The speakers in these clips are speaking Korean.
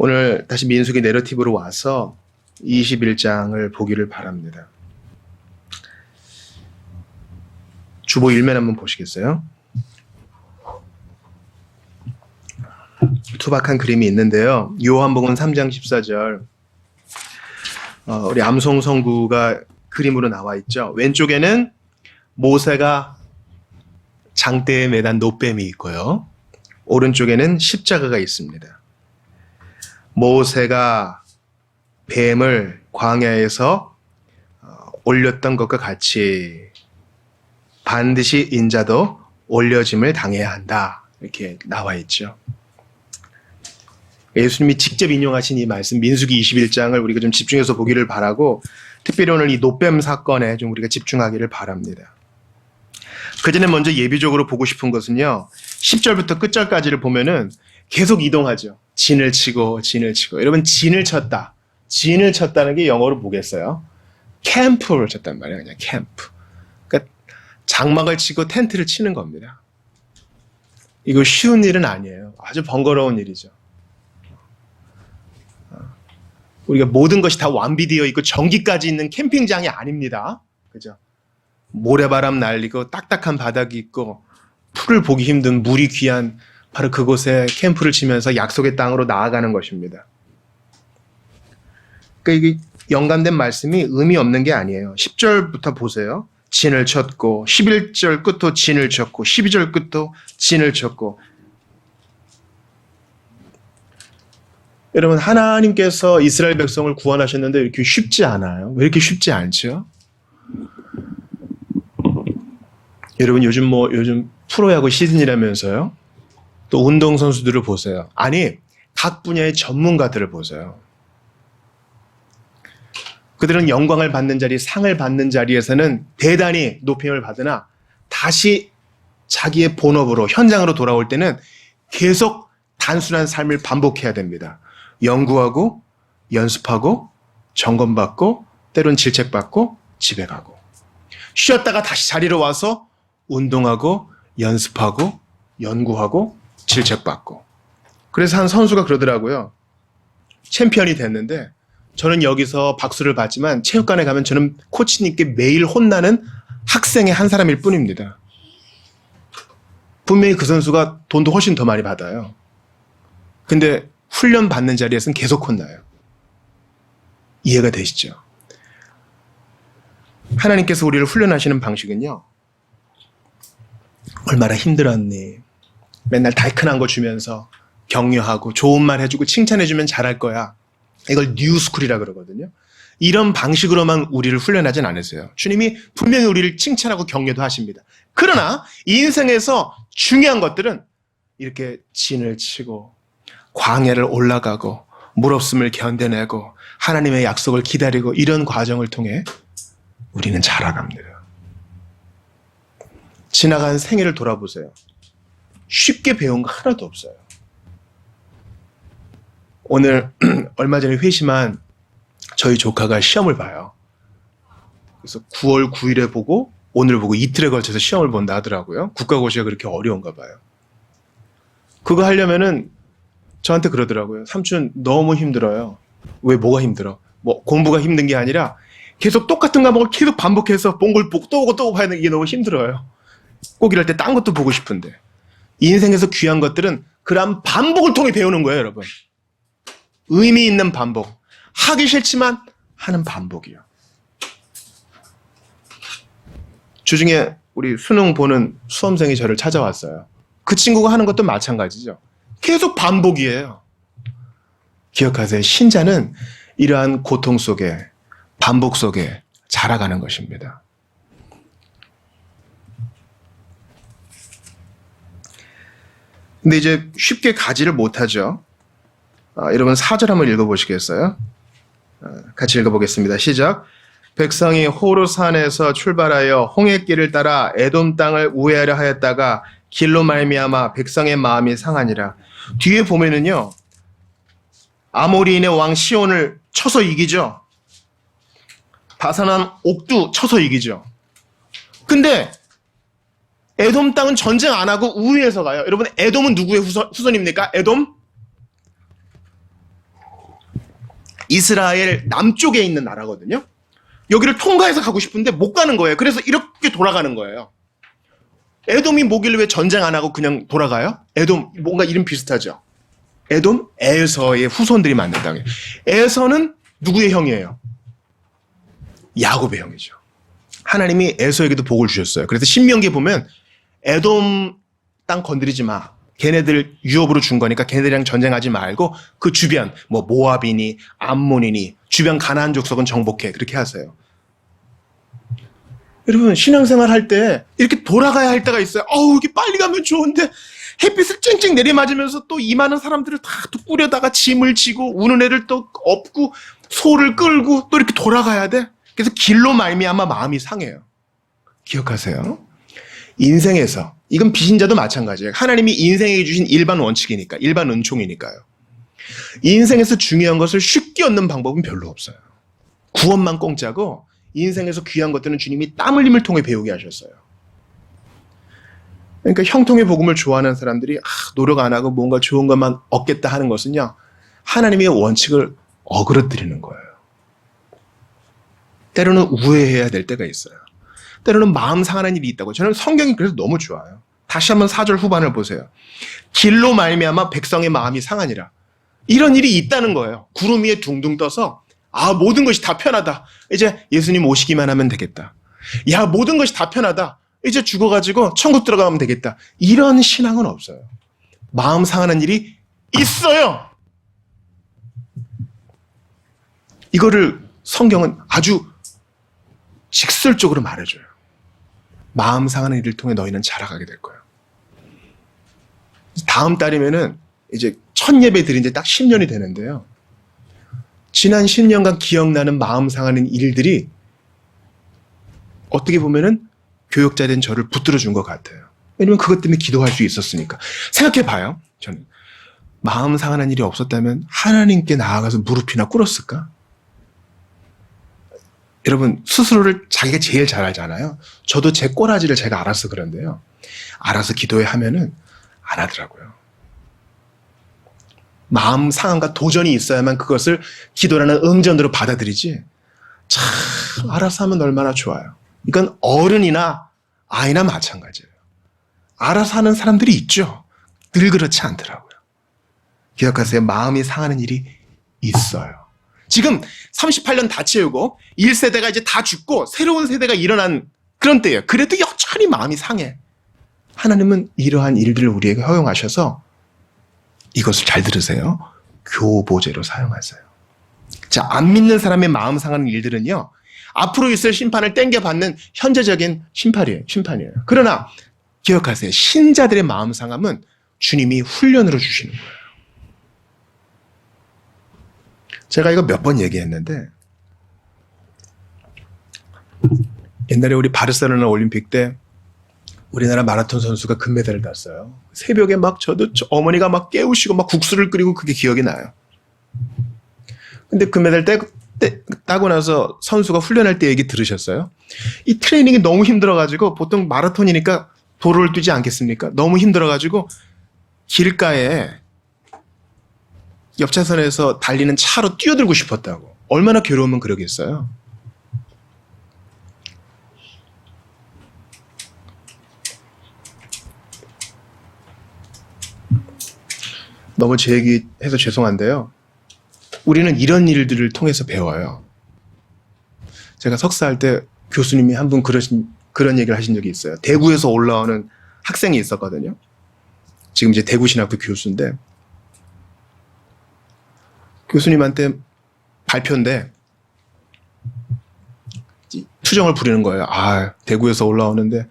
오늘 다시 민수기 내러티브로 와서 21장을 보기를 바랍니다. 주보 1면 한번 보시겠어요? 투박한 그림이 있는데요. 요한복음 3장 14절 우리 암송 성구가 그림으로 나와 있죠. 왼쪽에는 모세가 장대에 매단 노뱀이 있고요. 오른쪽에는 십자가가 있습니다. 모세가 뱀을 광야에서 올렸던 것과 같이 반드시 인자도 올려짐을 당해야 한다. 이렇게 나와 있죠. 예수님이 직접 인용하신 이 말씀 민수기 21장을 우리가 좀 집중해서 보기를 바라고 특별히 오늘 이 노뱀 사건에 좀 우리가 집중하기를 바랍니다. 그 전에 먼저 예비적으로 보고 싶은 것은요. 10절부터 끝절까지를 보면은 계속 이동하죠. 진을 치고. 여러분 진을 쳤다. 진을 쳤다는 게 영어로 뭐겠어요? 캠프를 쳤단 말이에요. 그냥 캠프. 그러니까 장막을 치고 텐트를 치는 겁니다. 이거 쉬운 일은 아니에요. 아주 번거로운 일이죠. 우리가 모든 것이 다 완비되어 있고 전기까지 있는 캠핑장이 아닙니다. 그죠? 모래바람 날리고 딱딱한 바닥이 있고 풀을 보기 힘든 물이 귀한 바로 그곳에 캠프를 치면서 약속의 땅으로 나아가는 것입니다. 그러니까 이게 연관된 말씀이 의미 없는 게 아니에요. 10절부터 보세요. 진을 쳤고 11절 끝도 진을 쳤고 12절 끝도 진을 쳤고 여러분 하나님께서 이스라엘 백성을 구원하셨는데 이렇게 쉽지 않아요. 왜 이렇게 쉽지 않죠? 여러분 요즘 프로야구 시즌이라면서요. 또 운동선수들을 보세요. 아니 각 분야의 전문가들을 보세요. 그들은 영광을 받는 자리, 상을 받는 자리에서는 대단히 높임을 받으나 다시 자기의 본업으로 현장으로 돌아올 때는 계속 단순한 삶을 반복해야 됩니다. 연구하고 연습하고 점검받고 때론 질책받고 집에 가고 쉬었다가 다시 자리로 와서 운동하고 연습하고 연구하고 질책받고 그래서 한 선수가 그러더라고요. 챔피언이 됐는데 저는 여기서 박수를 받지만 체육관에 가면 저는 코치님께 매일 혼나는 학생의 한 사람일 뿐입니다. 분명히 그 선수가 돈도 훨씬 더 많이 받아요. 근데 훈련 받는 자리에서는 계속 혼나요. 이해가 되시죠? 하나님께서 우리를 훈련하시는 방식은요. 얼마나 힘들었니? 맨날 달큰한 거 주면서 격려하고 좋은 말 해주고 칭찬해주면 잘할 거야. 이걸 뉴스쿨이라 그러거든요. 이런 방식으로만 우리를 훈련하진 않으세요. 주님이 분명히 우리를 칭찬하고 격려도 하십니다. 그러나 인생에서 중요한 것들은 이렇게 진을 치고 광야를 올라가고 물없음을 견뎌내고 하나님의 약속을 기다리고 이런 과정을 통해 우리는 자라갑니다. 지나간 생애를 돌아보세요. 쉽게 배운 거 하나도 없어요. 오늘 얼마 전에 회심한 저희 조카가 시험을 봐요. 그래서 9월 9일에 보고 오늘 보고 이틀에 걸쳐서 시험을 본다 하더라고요. 국가고시가 그렇게 어려운가 봐요. 그거 하려면은 저한테 그러더라고요. 삼촌 너무 힘들어요. 왜 뭐가 힘들어? 뭐 공부가 힘든 게 아니라 계속 똑같은 과목을 계속 반복해서 본 걸 보고 또 보고 또 봐야 되는 게 너무 힘들어요. 꼭 이럴 때 딴 것도 보고 싶은데. 인생에서 귀한 것들은 그런 반복을 통해 배우는 거예요, 여러분. 의미 있는 반복. 하기 싫지만 하는 반복이요. 주중에 우리 수능 보는 수험생이 저를 찾아왔어요. 그 친구가 하는 것도 마찬가지죠. 계속 반복이에요. 기억하세요. 신자는 이러한 고통 속에 반복 속에 자라가는 것입니다. 근데 이제 쉽게 가지를 못하죠. 여러분 4절 한번 읽어보시겠어요? 같이 읽어보겠습니다. 시작. 백성이 호르산에서 출발하여 홍해길을 따라 에돔 땅을 우회하려 하였다가 길로 말미암아 백성의 마음이 상하니라. 뒤에 보면은요. 아모리인의 왕 시온을 쳐서 이기죠. 바산한 옥도 쳐서 이기죠. 근데 에돔 땅은 전쟁 안 하고 우위에서 가요. 여러분 에돔은 누구의 후손입니까? 에돔? 이스라엘 남쪽에 있는 나라거든요. 여기를 통과해서 가고 싶은데 못 가는 거예요. 그래서 이렇게 돌아가는 거예요. 에돔이 뭐길래 왜 전쟁 안 하고 그냥 돌아가요? 에돔 뭔가 이름 비슷하죠. 에돔 에서의 후손들이 만든다고 해요. 에서는 누구의 형이에요? 야곱의 형이죠. 하나님이 에서에게도 복을 주셨어요. 그래서 신명기에 보면 에돔 땅 건드리지 마. 걔네들 유업으로 준 거니까 걔네들이랑 전쟁하지 말고 그 주변 뭐 모압이니 암몬이니 주변 가나안 족속은 정복해. 그렇게 하세요. 여러분 신앙생활 할 때 이렇게 돌아가야 할 때가 있어요. 이게 빨리 가면 좋은데 햇빛을 쨍쨍 내리맞으면서 또 이 많은 사람들을 다 꾸려다가 짐을 지고 우는 애를 또 업고 소를 끌고 또 이렇게 돌아가야 돼. 그래서 길로 말미암아 마음이 상해요. 기억하세요. 인생에서 이건 비신자도 마찬가지예요. 하나님이 인생에게 주신 일반 원칙이니까 일반 은총이니까요. 인생에서 중요한 것을 쉽게 얻는 방법은 별로 없어요. 구원만 공짜고 인생에서 귀한 것들은 주님이 땀 흘림을 통해 배우게 하셨어요. 그러니까 형통의 복음을 좋아하는 사람들이 노력 안 하고 뭔가 좋은 것만 얻겠다 하는 것은요. 하나님의 원칙을 어그러뜨리는 거예요. 때로는 우회해야 될 때가 있어요. 때로는 마음 상하는 일이 있다고. 저는 성경이 그래서 너무 좋아요. 다시 한번 4절 후반을 보세요. 길로 말미암아 백성의 마음이 상하니라. 이런 일이 있다는 거예요. 구름 위에 둥둥 떠서 모든 것이 다 편하다. 이제 예수님 오시기만 하면 되겠다. 모든 것이 다 편하다. 이제 죽어가지고 천국 들어가면 되겠다. 이런 신앙은 없어요. 마음 상하는 일이 있어요. 이거를 성경은 아주 직설적으로 말해줘요. 마음 상하는 일을 통해 너희는 자라가게 될 거예요. 다음 달이면은 이제 첫 예배 드린 지 딱 10년이 되는데요. 지난 10년간 기억나는 마음 상하는 일들이 어떻게 보면은 교역자 된 저를 붙들어 준 것 같아요. 왜냐면 그것 때문에 기도할 수 있었으니까. 생각해 봐요. 저는 마음 상하는 일이 없었다면 하나님께 나아가서 무릎이나 꿇었을까? 여러분 스스로를 자기가 제일 잘 알잖아요. 저도 제 꼬라지를 제가 알아서 그런데요. 알아서 기도해 하면은 안 하더라고요. 마음 상함과 도전이 있어야만 그것을 기도라는 응전으로 받아들이지. 참 알아서 하면 얼마나 좋아요. 이건 어른이나 아이나 마찬가지예요. 알아서 하는 사람들이 있죠. 늘 그렇지 않더라고요. 기억하세요. 마음이 상하는 일이 있어요. 지금 38년 다 채우고 1세대가 이제 다 죽고 새로운 세대가 일어난 그런 때예요. 그래도 여전히 마음이 상해. 하나님은 이러한 일들을 우리에게 허용하셔서 이것을 잘 들으세요. 교보제로 사용하세요. 자, 안 믿는 사람의 마음 상하는 일들은요. 앞으로 있을 심판을 땡겨받는 현재적인 심판이에요. 그러나 기억하세요. 신자들의 마음 상함은 주님이 훈련으로 주시는 거예요. 제가 이거 몇 번 얘기했는데 옛날에 우리 바르셀로나 올림픽 때 우리나라 마라톤 선수가 금메달을 땄어요. 새벽에 막 어머니가 막 깨우시고 막 국수를 끓이고 그게 기억이 나요. 근데 금메달 따고 나서 선수가 훈련할 때 얘기 들으셨어요? 이 트레이닝이 너무 힘들어가지고 보통 마라톤이니까 도로를 뛰지 않겠습니까? 너무 힘들어가지고 길가에 옆차선에서 달리는 차로 뛰어들고 싶었다고. 얼마나 괴로우면 그러겠어요? 너무 제 얘기해서 죄송한데요. 우리는 이런 일들을 통해서 배워요. 제가 석사할 때 교수님이 한 분 그런 얘기를 하신 적이 있어요. 대구에서 올라오는 학생이 있었거든요. 지금 이제 대구신학교 교수인데 교수님한테 발표인데 투정을 부리는 거예요. 대구에서 올라오는데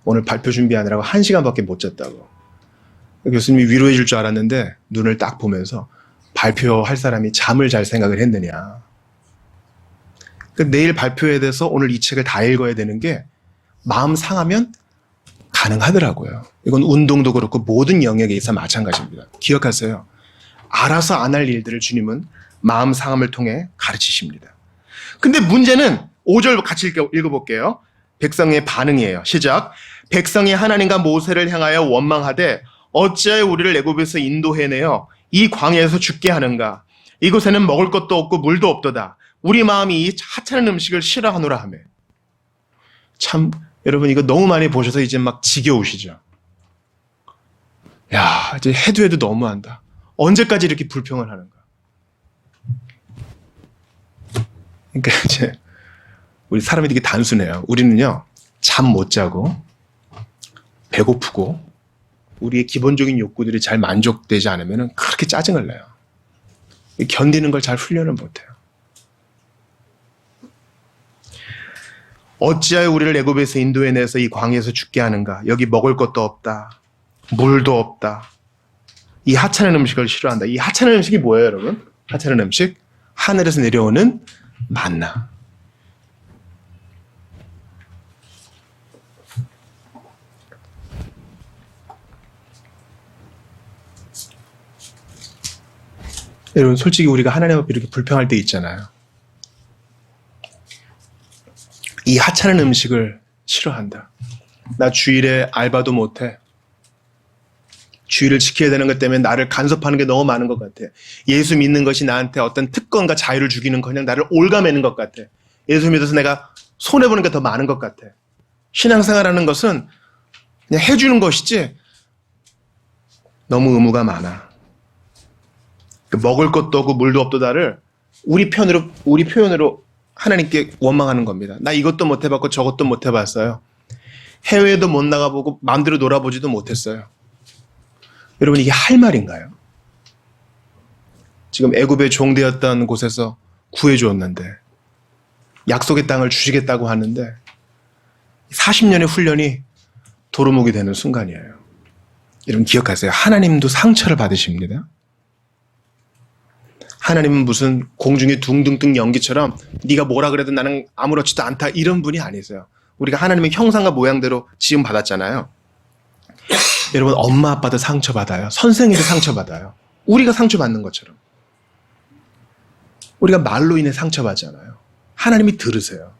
오늘 발표 준비하느라고 1시간밖에 못 잤다고. 교수님이 위로해 줄 줄 알았는데 눈을 딱 보면서 발표할 사람이 잠을 잘 생각을 했느냐. 내일 발표에 대해서 오늘 이 책을 다 읽어야 되는 게 마음 상하면 가능하더라고요. 이건 운동도 그렇고 모든 영역에 있어 마찬가지입니다. 기억하세요. 알아서 안 할 일들을 주님은 마음 상함을 통해 가르치십니다. 근데 문제는 5절 같이 읽어볼게요. 백성의 반응이에요. 시작. 백성이 하나님과 모세를 향하여 원망하되 어찌하여 우리를 애굽에서 인도해내어 이 광야에서 죽게 하는가. 이곳에는 먹을 것도 없고 물도 없도다. 우리 마음이 이 하찮은 음식을 싫어하노라 하며. 참 여러분 이거 너무 많이 보셔서 이제 막 지겨우시죠. 야 이제 해도 너무한다. 언제까지 이렇게 불평을 하는가. 그러니까 이제 우리 사람이 되게 단순해요. 우리는요 잠 못 자고 배고프고 우리의 기본적인 욕구들이 잘 만족되지 않으면 그렇게 짜증을 내요. 견디는 걸 잘 훈련을 못해요. 어찌하여 우리를 애굽에서 인도해내서 이 광야에서 죽게 하는가. 여기 먹을 것도 없다. 물도 없다. 이 하찮은 음식을 싫어한다. 이 하찮은 음식이 뭐예요 여러분? 하찮은 음식? 하늘에서 내려오는 만나. 여러분 솔직히 우리가 하나님 앞에 이렇게 불평할 때 있잖아요. 이 하찮은 음식을 싫어한다. 나 주일에 알바도 못해. 주일을 지켜야 되는 것 때문에 나를 간섭하는 게 너무 많은 것 같아. 예수 믿는 것이 나한테 어떤 특권과 자유를 주기는 그냥 나를 올가매는 것 같아. 예수 믿어서 내가 손해보는 게 더 많은 것 같아. 신앙생활하는 것은 그냥 해주는 것이지 너무 의무가 많아. 먹을 것도 없고 물도 없도다를 우리 표현으로 하나님께 원망하는 겁니다. 나 이것도 못 해봤고 저것도 못 해봤어요. 해외에도 못 나가보고 마음대로 놀아보지도 못했어요. 여러분 이게 할 말인가요? 지금 애굽의 종되었던 곳에서 구해주었는데 약속의 땅을 주시겠다고 하는데 40년의 훈련이 도루묵이 되는 순간이에요. 여러분 기억하세요. 하나님도 상처를 받으십니다. 하나님은 무슨 공중에 둥둥 연기처럼 네가 뭐라 그래도 나는 아무렇지도 않다 이런 분이 아니세요. 우리가 하나님의 형상과 모양대로 지음 받았잖아요. 여러분 엄마 아빠도 상처받아요. 선생님도 상처받아요. 우리가 상처받는 것처럼. 우리가 말로 인해 상처받잖아요. 하나님이 들으세요.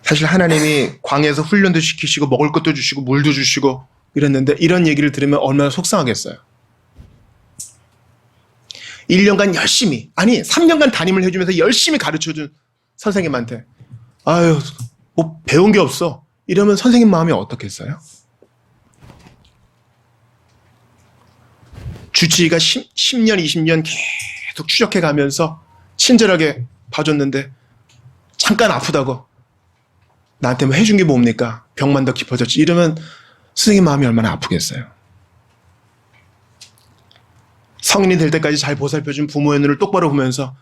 사실 하나님이 광야에서 훈련도 시키시고 먹을 것도 주시고 물도 주시고 이랬는데 이런 얘기를 들으면 얼마나 속상하겠어요. 1년간 열심히, 아니 3년간 담임을 해주면서 열심히 가르쳐준 선생님한테 아유 뭐 배운 게 없어 이러면 선생님 마음이 어떻겠어요? 주치의가 10년 20년 계속 추적해 가면서 친절하게 봐줬는데 잠깐 아프다고 나한테 뭐 해준 게 뭡니까? 병만 더 깊어졌지 이러면 선생님 마음이 얼마나 아프겠어요. 성인이 될 때까지 잘 보살펴준 부모의 눈을 똑바로 보면서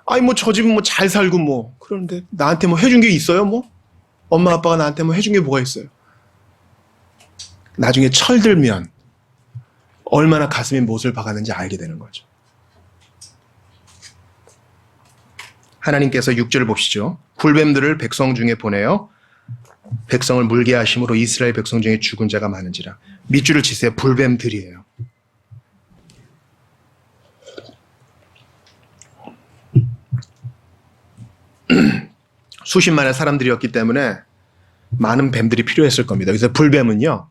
아니 뭐 저 집은 뭐 잘 살고 뭐 그런데 나한테 뭐 해준 게 있어요 뭐? 엄마 아빠가 나한테 뭐 해준 게 뭐가 있어요? 나중에 철들면 얼마나 가슴이 못을 박았는지 알게 되는 거죠. 하나님께서 6절을 봅시죠. 불뱀들을 백성 중에 보내어 백성을 물게 하심으로 이스라엘 백성 중에 죽은 자가 많은지라. 밑줄을 치세요. 불뱀들이에요. 수십만의 사람들이었기 때문에 많은 뱀들이 필요했을 겁니다. 그래서 불뱀은요.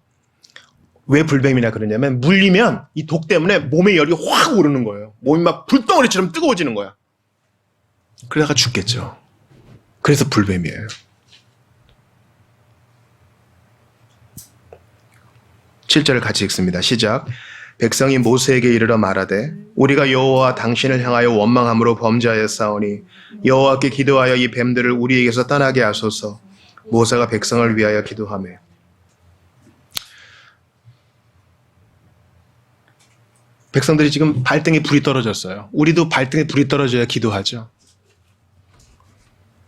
왜 불뱀이나 그러냐면 물리면 이 독 때문에 몸에 열이 확 오르는 거예요. 몸이 막 불덩어리처럼 뜨거워지는 거야. 그러다가 죽겠죠. 그래서 불뱀이에요. 7절을 같이 읽습니다. 시작. 백성이 모세에게 이르러 말하되 우리가 여호와 당신을 향하여 원망함으로 범죄하였사오니 여호와께 기도하여 이 뱀들을 우리에게서 떠나게 하소서. 모세가 백성을 위하여 기도하며. 백성들이 지금 발등에 불이 떨어졌어요. 우리도 발등에 불이 떨어져야 기도하죠.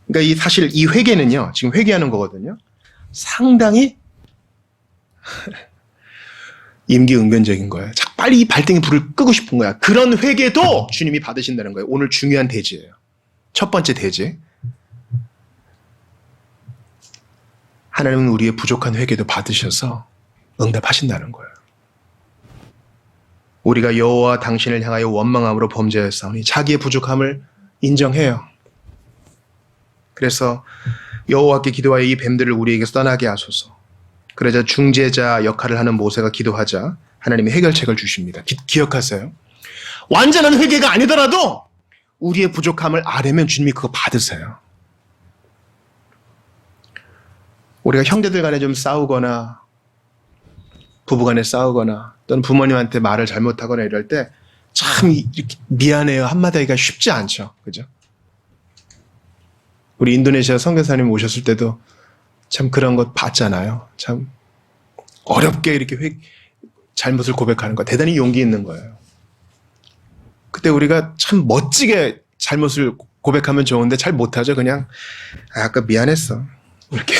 그러니까 사실 이 회개는요. 지금 회개하는 거거든요. 상당히 임기응변적인 거예요. 빨리 이 발등에 불을 끄고 싶은 거야. 그런 회개도 주님이 받으신다는 거예요. 오늘 중요한 대지예요. 첫 번째 대지. 하나님은 우리의 부족한 회개도 받으셔서 응답하신다는 거예요. 우리가 여호와 당신을 향하여 원망함으로 범죄하였사오니 자기의 부족함을 인정해요. 그래서 여호와께 기도하여 이 뱀들을 우리에게서 떠나게 하소서. 그러자 중재자 역할을 하는 모세가 기도하자 하나님이 해결책을 주십니다. 기억하세요. 완전한 회개가 아니더라도 우리의 부족함을 아뢰면 주님이 그거 받으세요. 우리가 형제들 간에 좀 싸우거나 부부 간에 싸우거나 또는 부모님한테 말을 잘못하거나 이럴 때 참 이렇게 미안해요 한마디 하기가 쉽지 않죠. 그죠? 우리 인도네시아 선교사님 오셨을 때도 참 그런 것 봤잖아요. 참 어렵게 이렇게 잘못을 고백하는 거 대단히 용기 있는 거예요. 그때 우리가 참 멋지게 잘못을 고백하면 좋은데 잘 못하죠. 그냥 아까 미안했어 이렇게.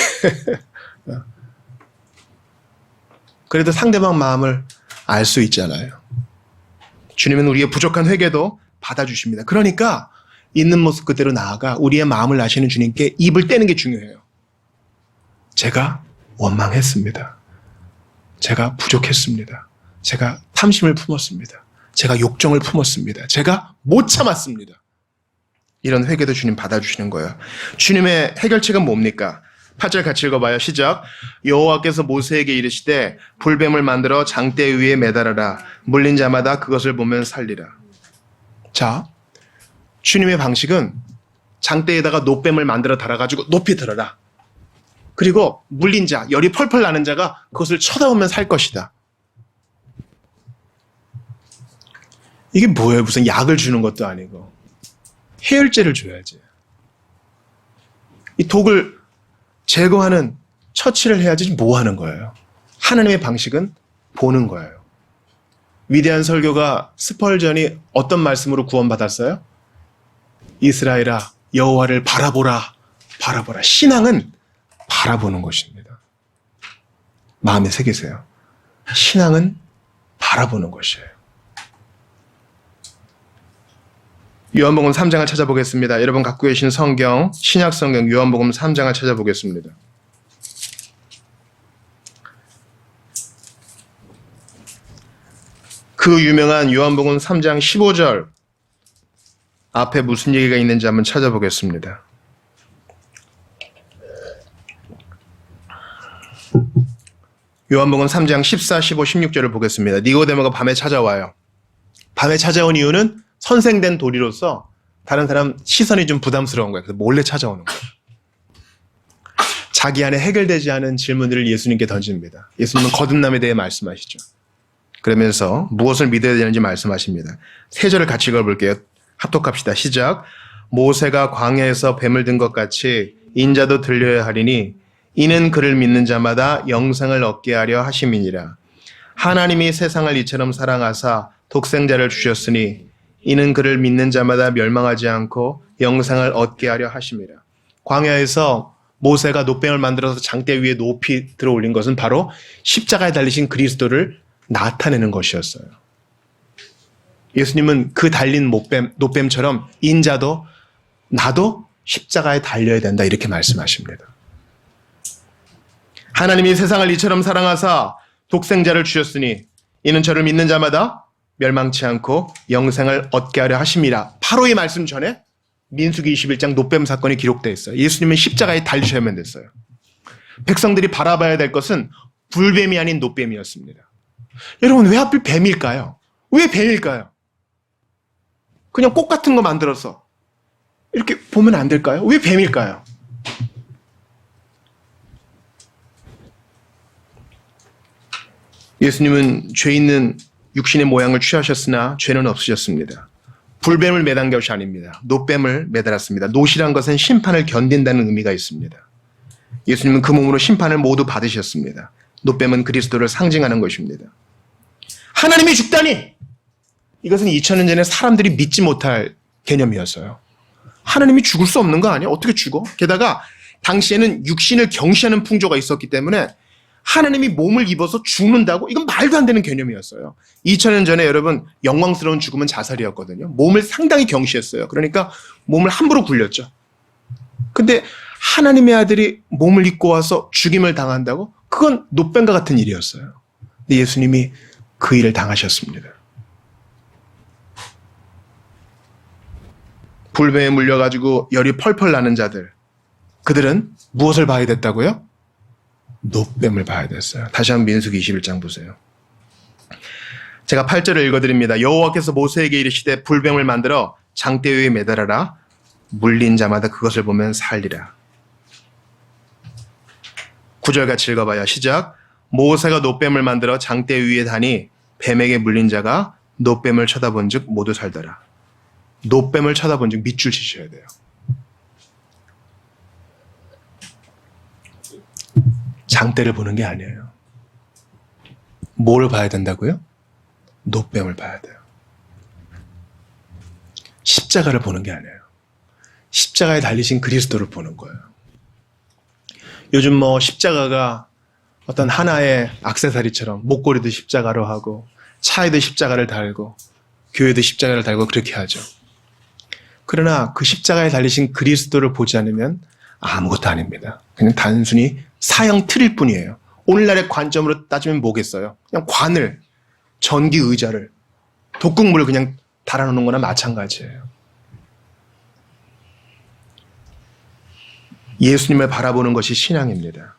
그래도 상대방 마음을 알 수 있잖아요. 주님은 우리의 부족한 회개도 받아주십니다. 그러니까 있는 모습 그대로 나아가 우리의 마음을 아시는 주님께 입을 떼는 게 중요해요. 제가 원망했습니다. 제가 부족했습니다. 제가 탐심을 품었습니다. 제가 욕정을 품었습니다. 제가 못 참았습니다. 이런 회개도 주님 받아주시는 거예요. 주님의 해결책은 뭡니까? 8절 같이 읽어봐요. 시작. 여호와께서 모세에게 이르시되 불뱀을 만들어 장대 위에 매달아라. 물린 자마다 그것을 보면 살리라. 자, 주님의 방식은 장대에다가 노뱀을 만들어 달아가지고 높이 들어라. 그리고 물린 자, 열이 펄펄 나는 자가 그것을 쳐다보면 살 것이다. 이게 뭐예요? 무슨 약을 주는 것도 아니고 해열제를 줘야지. 이 독을 제거하는 처치를 해야지 뭐 하는 거예요? 하나님의 방식은 보는 거예요. 위대한 설교가 스펄전이 어떤 말씀으로 구원받았어요? 이스라엘아 여호와를 바라보라. 바라보라. 신앙은 바라보는 것입니다. 마음에 새기세요. 신앙은 바라보는 것이에요. 요한복음 3장을 찾아보겠습니다. 여러분 갖고 계신 성경, 신약 성경 요한복음 3장을 찾아보겠습니다. 그 유명한 요한복음 3장 15절 앞에 무슨 얘기가 있는지 한번 찾아보겠습니다. 요한복음 3장 14, 15, 16절을 보겠습니다. 니고데모가 밤에 찾아와요. 밤에 찾아온 이유는 선생된 도리로서 다른 사람 시선이 좀 부담스러운 거예요. 그래서 몰래 찾아오는 거예요. 자기 안에 해결되지 않은 질문들을 예수님께 던집니다. 예수님은 거듭남에 대해 말씀하시죠. 그러면서 무엇을 믿어야 되는지 말씀하십니다. 3절을 같이 읽어볼게요. 합독합시다. 시작. 모세가 광야에서 뱀을 든 것 같이 인자도 들려야 하리니 이는 그를 믿는 자마다 영생을 얻게 하려 하심이니라. 하나님이 세상을 이처럼 사랑하사 독생자를 주셨으니 이는 그를 믿는 자마다 멸망하지 않고 영생을 얻게 하려 하심이라. 광야에서 모세가 노뱀을 만들어서 장대 위에 높이 들어올린 것은 바로 십자가에 달리신 그리스도를 나타내는 것이었어요. 예수님은 그 달린 노뱀처럼 인자도 나도 십자가에 달려야 된다 이렇게 말씀하십니다. 하나님이 세상을 이처럼 사랑하사 독생자를 주셨으니 이는 저를 믿는 자마다 멸망치 않고 영생을 얻게 하려 하심이라. 바로 이 말씀 전에 민수기 21장 노뱀 사건이 기록되어 있어요. 예수님은 십자가에 달리셔야만 됐어요. 백성들이 바라봐야 될 것은 불뱀이 아닌 노뱀이었습니다. 여러분 왜 하필 뱀일까요? 왜 뱀일까요? 그냥 꽃 같은 거 만들어서 이렇게 보면 안 될까요? 왜 뱀일까요? 예수님은 죄 있는 육신의 모양을 취하셨으나 죄는 없으셨습니다. 불뱀을 매단 것이 아닙니다. 노뱀을 매달았습니다. 노시란 것은 심판을 견딘다는 의미가 있습니다. 예수님은 그 몸으로 심판을 모두 받으셨습니다. 노뱀은 그리스도를 상징하는 것입니다. 하나님이 죽다니! 이것은 2000년 전에 사람들이 믿지 못할 개념이었어요. 하나님이 죽을 수 없는 거 아니야? 어떻게 죽어? 게다가 당시에는 육신을 경시하는 풍조가 있었기 때문에 하나님이 몸을 입어서 죽는다고? 이건 말도 안 되는 개념이었어요. 2000년 전에 여러분 영광스러운 죽음은 자살이었거든요. 몸을 상당히 경시했어요. 그러니까 몸을 함부로 굴렸죠. 근데 하나님의 아들이 몸을 입고 와서 죽임을 당한다고? 그건 노뱀과 같은 일이었어요. 근데 예수님이 그 일을 당하셨습니다. 불뱀에 물려가지고 열이 펄펄 나는 자들, 그들은 무엇을 봐야 됐다고요? 노뱀을 봐야 됐어요. 다시 한번 민수기 21장 보세요. 제가 8절을 읽어드립니다. 여호와께서 모세에게 이르시되 불뱀을 만들어 장대 위에 매달아라. 물린 자마다 그것을 보면 살리라. 9절 같이 읽어봐요. 시작. 모세가 노뱀을 만들어 장대 위에 다니 뱀에게 물린 자가 노뱀을 쳐다본 즉 모두 살더라. 노뱀을 쳐다본 즉 밑줄 치셔야 돼요. 장대를 보는 게 아니에요. 뭘 봐야 된다고요? 노뱀을 봐야 돼요. 십자가를 보는 게 아니에요. 십자가에 달리신 그리스도를 보는 거예요. 요즘 뭐 십자가가 어떤 하나의 액세서리처럼 목걸이도 십자가로 하고 차에도 십자가를 달고 교회도 십자가를 달고 그렇게 하죠. 그러나 그 십자가에 달리신 그리스도를 보지 않으면 아무것도 아닙니다. 그냥 단순히 사형 틀일 뿐이에요. 오늘날의 관점으로 따지면 뭐겠어요? 그냥 관을, 전기 의자를, 독극물을 그냥 달아놓는 거나 마찬가지예요. 예수님을 바라보는 것이 신앙입니다.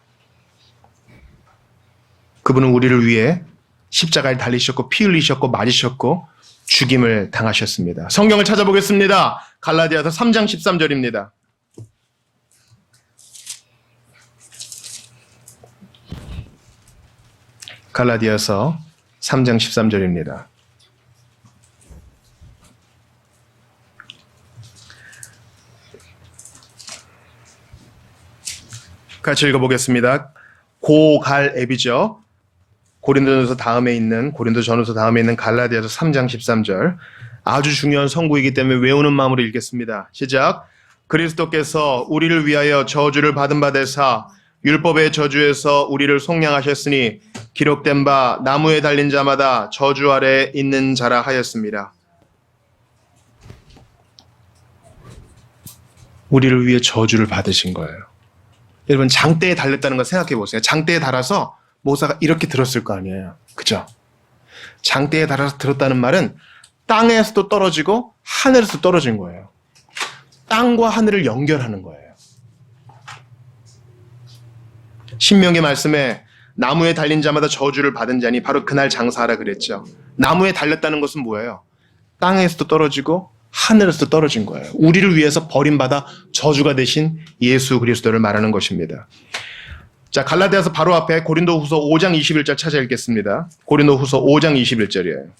그분은 우리를 위해 십자가에 달리셨고 피 흘리셨고 맞으셨고 죽임을 당하셨습니다. 성경을 찾아보겠습니다. 갈라디아서 3장 13절입니다. 갈라디아서 3장 13절입니다. 같이 읽어보겠습니다. 고갈앱이죠. 고린도전서 다음에 있는 갈라디아서 3장 13절. 아주 중요한 성구이기 때문에 외우는 마음으로 읽겠습니다. 시작. 그리스도께서 우리를 위하여 저주를 받은 바 되사 율법의 저주에서 우리를 속량하셨으니 기록된 바 나무에 달린 자마다 저주 아래 있는 자라 하였습니다. 우리를 위해 저주를 받으신 거예요. 여러분 장대에 달렸다는 걸 생각해 보세요. 장대에 달아서 모세가 이렇게 들었을 거 아니에요. 그죠? 장대에 달아서 들었다는 말은 땅에서도 떨어지고 하늘에서도 떨어진 거예요. 땅과 하늘을 연결하는 거예요. 신명기 말씀에 나무에 달린 자마다 저주를 받은 자니 바로 그날 장사하라 그랬죠. 나무에 달렸다는 것은 뭐예요? 땅에서도 떨어지고 하늘에서도 떨어진 거예요. 우리를 위해서 버림받아 저주가 되신 예수 그리스도를 말하는 것입니다. 자, 갈라디아서 바로 앞에 고린도후서 5장 21절 찾아 읽겠습니다. 고린도후서 5장 21절이에요.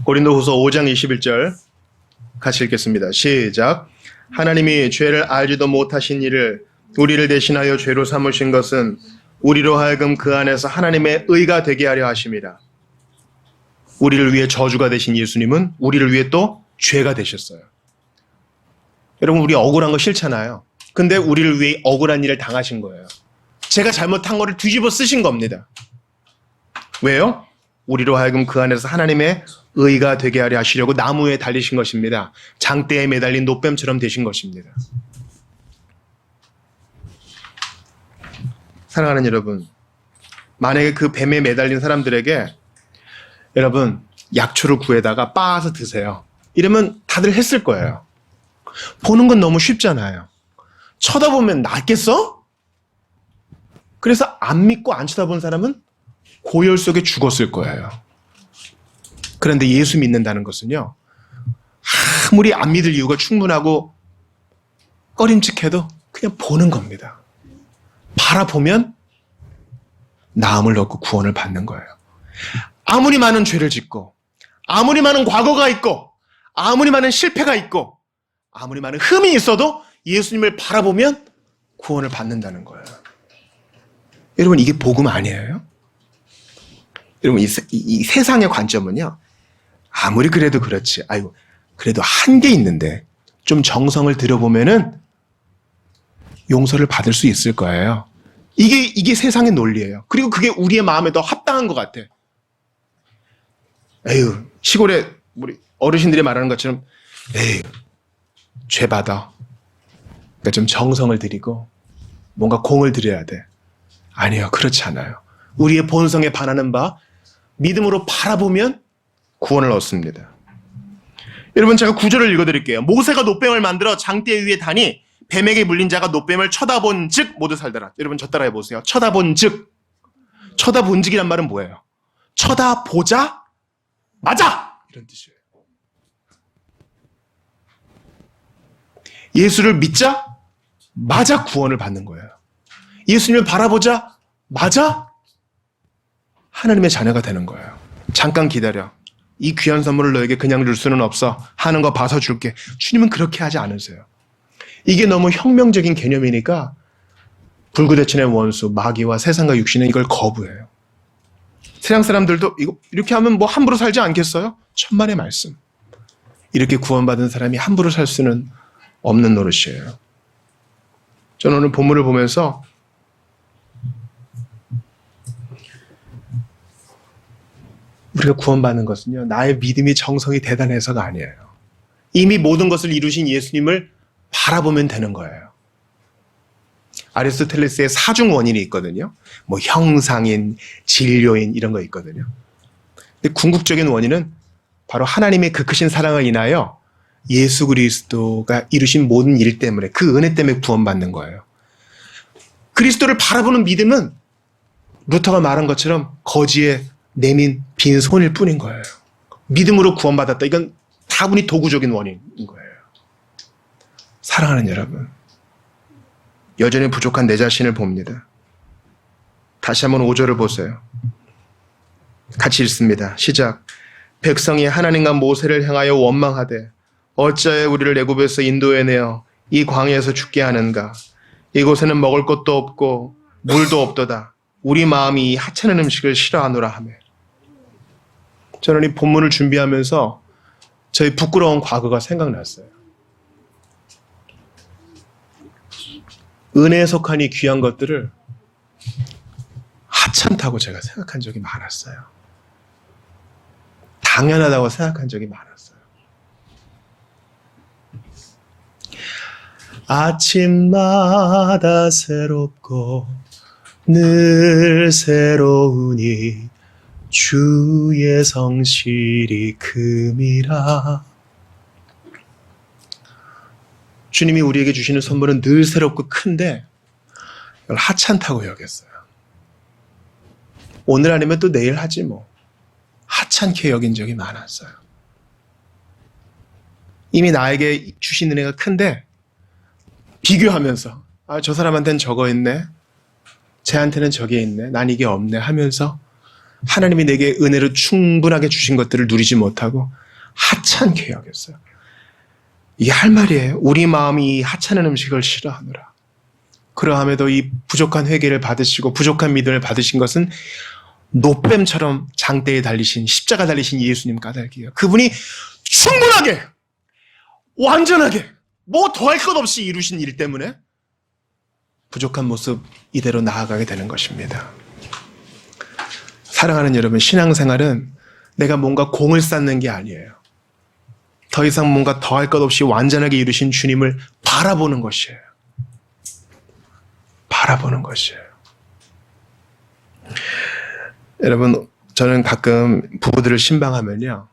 고린도후서 5장 21절 같이 읽겠습니다. 시작. 하나님이 죄를 알지도 못하신 이를 우리를 대신하여 죄로 삼으신 것은 우리로 하여금 그 안에서 하나님의 의가 되게 하려 하심이라. 우리를 위해 저주가 되신 예수님은 우리를 위해 또 죄가 되셨어요. 여러분 우리 억울한 거 싫잖아요. 근데 우리를 위해 억울한 일을 당하신 거예요. 제가 잘못한 거를 뒤집어 쓰신 겁니다. 왜요? 우리로 하여금 그 안에서 하나님의 의가 되게 하려 하시려고 나무에 달리신 것입니다. 장대에 매달린 노뱀처럼 되신 것입니다. 사랑하는 여러분, 만약에 그 뱀에 매달린 사람들에게 여러분 약초를 구해다가 빻아서 드세요. 이러면 다들 했을 거예요. 보는 건 너무 쉽잖아요. 쳐다보면 낫겠어? 그래서 안 믿고 안 쳐다본 사람은 고열 속에 죽었을 거예요. 그런데 예수 믿는다는 것은요, 아무리 안 믿을 이유가 충분하고 꺼림칙해도 그냥 보는 겁니다. 바라보면 나음을 얻고 구원을 받는 거예요. 아무리 많은 죄를 짓고, 아무리 많은 과거가 있고, 아무리 많은 실패가 있고, 아무리 많은 흠이 있어도 예수님을 바라보면 구원을 받는다는 거예요. 여러분 이게 복음 아니에요? 여러분 이 세상의 관점은요, 아무리 그래도 그렇지, 아이고 그래도 한계 있는데 좀 정성을 들여보면은 용서를 받을 수 있을 거예요. 이게 세상의 논리예요. 그리고 그게 우리의 마음에 더 합당한 것 같아. 에휴, 시골에 우리 어르신들이 말하는 것처럼 에휴, 죄 받아. 그러니까 좀 정성을 들이고 뭔가 공을 들여야 돼. 아니요, 그렇지 않아요. 우리의 본성에 반하는 바 믿음으로 바라보면 구원을 얻습니다. 여러분, 제가 구절을 읽어드릴게요. 모세가 놋뱀을 만들어 장대 위에 다니 뱀에게 물린 자가 놋뱀을 쳐다본 즉 모두 살더라. 여러분, 저 따라해 보세요. 쳐다본 즉. 쳐다본 즉이란 말은 뭐예요? 쳐다보자 맞아, 이런 뜻이에요. 예수를 믿자 맞아 구원을 받는 거예요. 예수님을 바라보자 맞아 하나님의 자녀가 되는 거예요. 잠깐 기다려. 이 귀한 선물을 너에게 그냥 줄 수는 없어. 하는 거 봐서 줄게. 주님은 그렇게 하지 않으세요. 이게 너무 혁명적인 개념이니까 불구대천의 원수, 마귀와 세상과 육신은 이걸 거부해요. 세상 사람들도 이렇게 하면 뭐 함부로 살지 않겠어요? 천만의 말씀. 이렇게 구원받은 사람이 함부로 살 수는 없는 노릇이에요. 저는 오늘 본문을 보면서 우리가 구원받는 것은요, 나의 믿음이 정성이 대단해서가 아니에요. 이미 모든 것을 이루신 예수님을 바라보면 되는 거예요. 아리스토텔레스의 사중 원인이 있거든요. 뭐 형상인, 진료인 이런 거 있거든요. 근데 궁극적인 원인은 바로 하나님의 그 크신 사랑을 인하여 예수 그리스도가 이루신 모든 일 때문에, 그 은혜 때문에 구원받는 거예요. 그리스도를 바라보는 믿음은 루터가 말한 것처럼 거지에 내민 빈 손일 뿐인 거예요. 믿음으로 구원받았다. 이건 다분히 도구적인 원인인 거예요. 사랑하는 여러분, 여전히 부족한 내 자신을 봅니다. 다시 한번 5절을 보세요. 같이 읽습니다. 시작. 백성이 하나님과 모세를 향하여 원망하되 어찌하여 우리를 애굽에서 인도해내어 이 광야에서 죽게 하는가. 이곳에는 먹을 것도 없고 물도 없도다. 우리 마음이 이 하찮은 음식을 싫어하노라 하며. 저는 이 본문을 준비하면서 저희 부끄러운 과거가 생각났어요. 은혜에 속한 이 귀한 것들을 하찮다고 제가 생각한 적이 많았어요. 당연하다고 생각한 적이 많았어요. 아침마다 새롭고 늘 새로우니 주의 성실이 큼이라. 주님이 우리에게 주시는 선물은 늘 새롭고 큰데 이걸 하찮다고 여겼어요. 오늘 아니면 또 내일 하지 뭐. 하찮게 여긴 적이 많았어요. 이미 나에게 주신 은혜가 큰데 비교하면서 저 사람한테는 저거 있네, 쟤한테는 저게 있네, 난 이게 없네 하면서 하나님이 내게 은혜로 충분하게 주신 것들을 누리지 못하고 하찮게 여겼어요. 이게 할 말이에요. 우리 마음이 하찮은 음식을 싫어하노라. 그러함에도 이 부족한 회개를 받으시고 부족한 믿음을 받으신 것은 놋뱀처럼 장대에 달리신, 십자가 달리신 예수님 까닭이에요. 그분이 충분하게, 완전하게, 뭐 더할 것 없이 이루신 일 때문에 부족한 모습 이대로 나아가게 되는 것입니다. 사랑하는 여러분, 신앙생활은 내가 뭔가 공을 쌓는 게 아니에요. 더 이상 뭔가 더할 것 없이 완전하게 이루신 주님을 바라보는 것이에요. 바라보는 것이에요. 여러분, 저는 가끔 부부들을 신방하면요,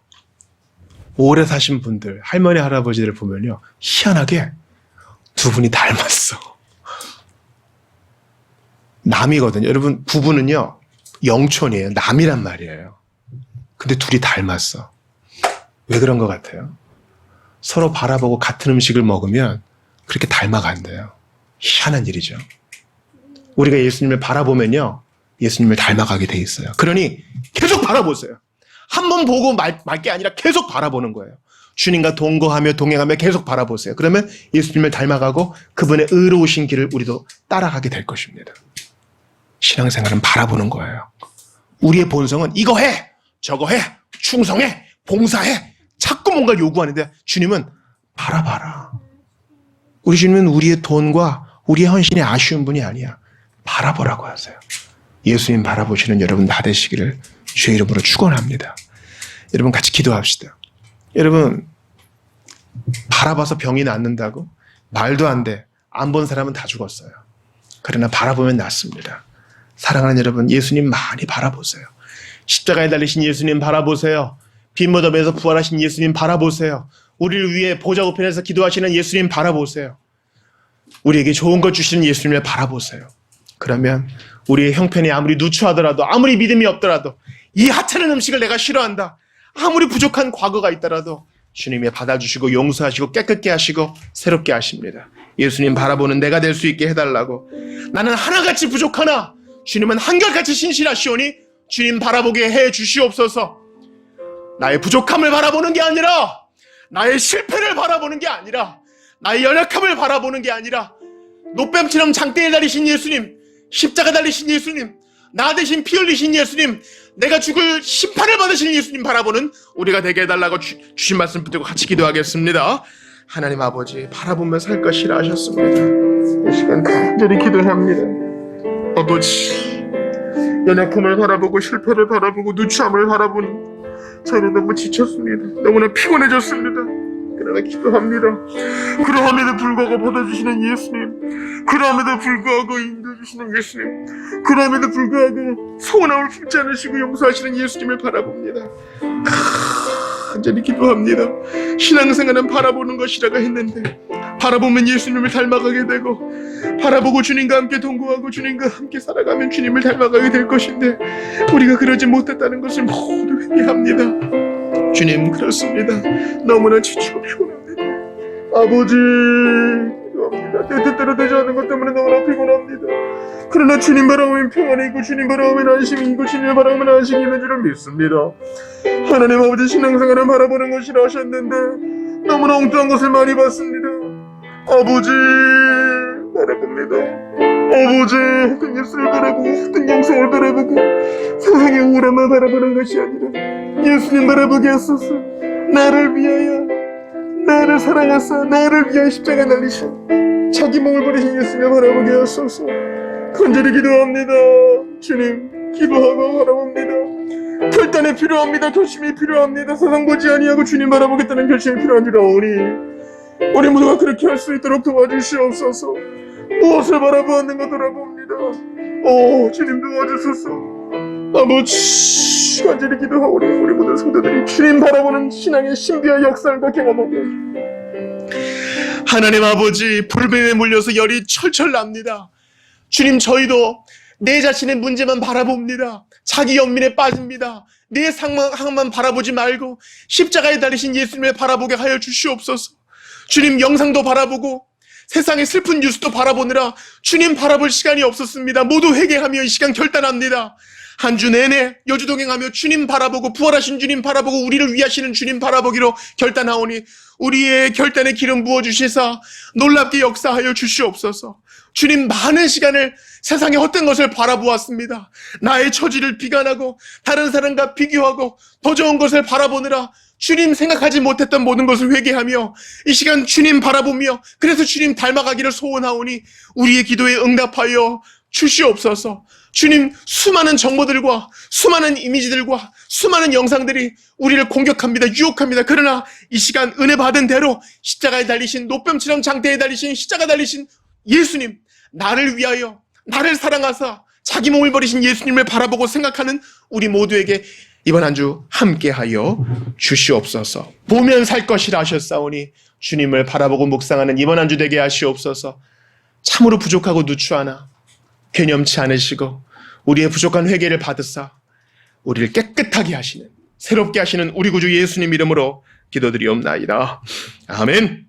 오래 사신 분들, 할머니, 할아버지들을 보면요, 희한하게 두 분이 닮았어. 남이거든요. 여러분, 부부는요, 영촌이에요. 남이란 말이에요. 근데 둘이 닮았어. 왜 그런 것 같아요? 서로 바라보고 같은 음식을 먹으면 그렇게 닮아간대요. 희한한 일이죠. 우리가 예수님을 바라보면요, 예수님을 닮아가게 돼 있어요. 그러니 계속 바라보세요. 한 번 보고 말 게 아니라 계속 바라보는 거예요. 주님과 동거하며 동행하며 계속 바라보세요. 그러면 예수님을 닮아가고 그분의 의로우신 길을 우리도 따라가게 될 것입니다. 신앙생활은 바라보는 거예요. 우리의 본성은 이거 해, 저거 해, 충성해, 봉사해, 자꾸 뭔가 요구하는데 주님은 바라봐라. 우리 주님은 우리의 돈과 우리의 헌신이 아쉬운 분이 아니야. 바라보라고 하세요. 예수님 바라보시는 여러분 다 되시기를 주의 이름으로 축원합니다. 여러분 같이 기도합시다. 여러분, 바라봐서 병이 낫는다고? 말도 안 돼. 안 본 사람은 다 죽었어요. 그러나 바라보면 낫습니다. 사랑하는 여러분, 예수님 많이 바라보세요. 십자가에 달리신 예수님 바라보세요. 빈 무덤에서 부활하신 예수님 바라보세요. 우리를 위해 보좌 우편에서 기도하시는 예수님 바라보세요. 우리에게 좋은 것 주시는 예수님을 바라보세요. 그러면 우리의 형편이 아무리 누추하더라도, 아무리 믿음이 없더라도, 이 하찮은 음식을 내가 싫어한다, 아무리 부족한 과거가 있더라도 주님이 받아주시고 용서하시고 깨끗게 하시고 새롭게 하십니다. 예수님 바라보는 내가 될 수 있게 해달라고. 나는 하나같이 부족하나 주님은 한결같이 신실하시오니 주님 바라보게 해 주시옵소서. 나의 부족함을 바라보는 게 아니라, 나의 실패를 바라보는 게 아니라, 나의 연약함을 바라보는 게 아니라, 노뱀처럼 장대에 달리신 예수님, 십자가 달리신 예수님, 나 대신 피 흘리신 예수님, 내가 죽을 심판을 받으신 예수님 바라보는 우리가 되게 해달라고 주신 말씀 붙들고 같이 기도하겠습니다. 하나님 아버지, 바라보며 살 것이라 하셨습니다. 이 시간 간절히 기도합니다. 아버지, 연약함을 바라보고 실패를 바라보고 누추함을 바라보는 저는 너무 지쳤습니다. 너무나 피곤해졌습니다. 그러나 기도합니다. 그러함에도 불구하고 받아주시는 예수님, 그러함에도 불구하고 인도해주시는 예수님, 그러함에도 불구하고 서운함을 품지 않으시고 용서하시는 예수님을 바라봅니다. 간절히 기도합니다. 신앙생활은 바라보는 것이라고 했는데, 바라보면 예수님을 닮아가게 되고, 바라보고 주님과 함께 동거하고 주님과 함께 살아가면 주님을 닮아가게 될 것인데, 우리가 그러지 못했다는 것을 모두 회개합니다. 주님, 그렇습니다. 너무나 지치고 피곤합니다. 아버지, 기도합니다. 내 뜻대로 되지 않는 것 때문에 너무나 피곤합니다. 그러나 주님 바라보면 평안이 있고 주님 바라보면 안심이 있고 주님 바라보면 안식이 있는 줄을 믿습니다. 하나님 아버지, 신앙생활을 바라보는 것이라 하셨는데 너무나 엉뚱한 것을 많이 봤습니다. 아버지, 바라봅니다. 아버지, 헛된 예수를 바라보고 헛된 영성을 바라보고 세상의 우울함을 바라보는 것이 아니라 예수님 바라보게 하소서. 나를 위하여, 나를 사랑하사 나를 위하여 십자가 날리신 자기 몸을 버리신 예수님을 바라보게 하소서. 간절히 기도합니다. 주님, 기도하고 바라봅니다. 결단이 필요합니다. 결심이 필요합니다. 세상 보지 아니하고 주님 바라보겠다는 결심이 필요한 줄 아오니 우리 모두가 그렇게 할 수 있도록 도와주시옵소서. 무엇을 바라보았는가 돌아봅니다. 주님 도와주소서. 아버지, 간절히 기도하오니 우리 모든 성도들이 주님 바라보는 신앙의 신비와 역사를 경험하게 하십시오. 하나님 아버지, 불뱀에 물려서 열이 철철 납니다. 주님, 저희도 내 자신의 문제만 바라봅니다. 자기 연민에 빠집니다. 내 상황만 바라보지 말고 십자가에 달리신 예수님을 바라보게 하여 주시옵소서. 주님, 영상도 바라보고 세상의 슬픈 뉴스도 바라보느라 주님 바라볼 시간이 없었습니다. 모두 회개하며 이 시간 결단합니다. 한 주 내내 여주동행하며 주님 바라보고 부활하신 주님 바라보고 우리를 위하시는 주님 바라보기로 결단하오니 우리의 결단에 기름 부어주시사 놀랍게 역사하여 주시옵소서. 주님, 많은 시간을 세상의 헛된 것을 바라보았습니다. 나의 처지를 비관하고 다른 사람과 비교하고 더 좋은 것을 바라보느라 주님 생각하지 못했던 모든 것을 회개하며 이 시간 주님 바라보며 그래서 주님 닮아가기를 소원하오니 우리의 기도에 응답하여 주시옵소서. 주님, 수많은 정보들과 수많은 이미지들과 수많은 영상들이 우리를 공격합니다. 유혹합니다. 그러나 이 시간 은혜 받은 대로 십자가에 달리신, 노뱀처럼 장대에 달리신 십자가 달리신 예수님, 나를 위하여 나를 사랑하사 자기 몸을 버리신 예수님을 바라보고 생각하는 우리 모두에게 이번 한 주 함께하여 주시옵소서. 보면 살 것이라 하셨사오니 주님을 바라보고 묵상하는 이번 한 주 되게 하시옵소서. 참으로 부족하고 누추하나 괴념치 않으시고 우리의 부족한 회개를 받으사 우리를 깨끗하게 하시는, 새롭게 하시는 우리 구주 예수님 이름으로 기도드리옵나이다. 아멘.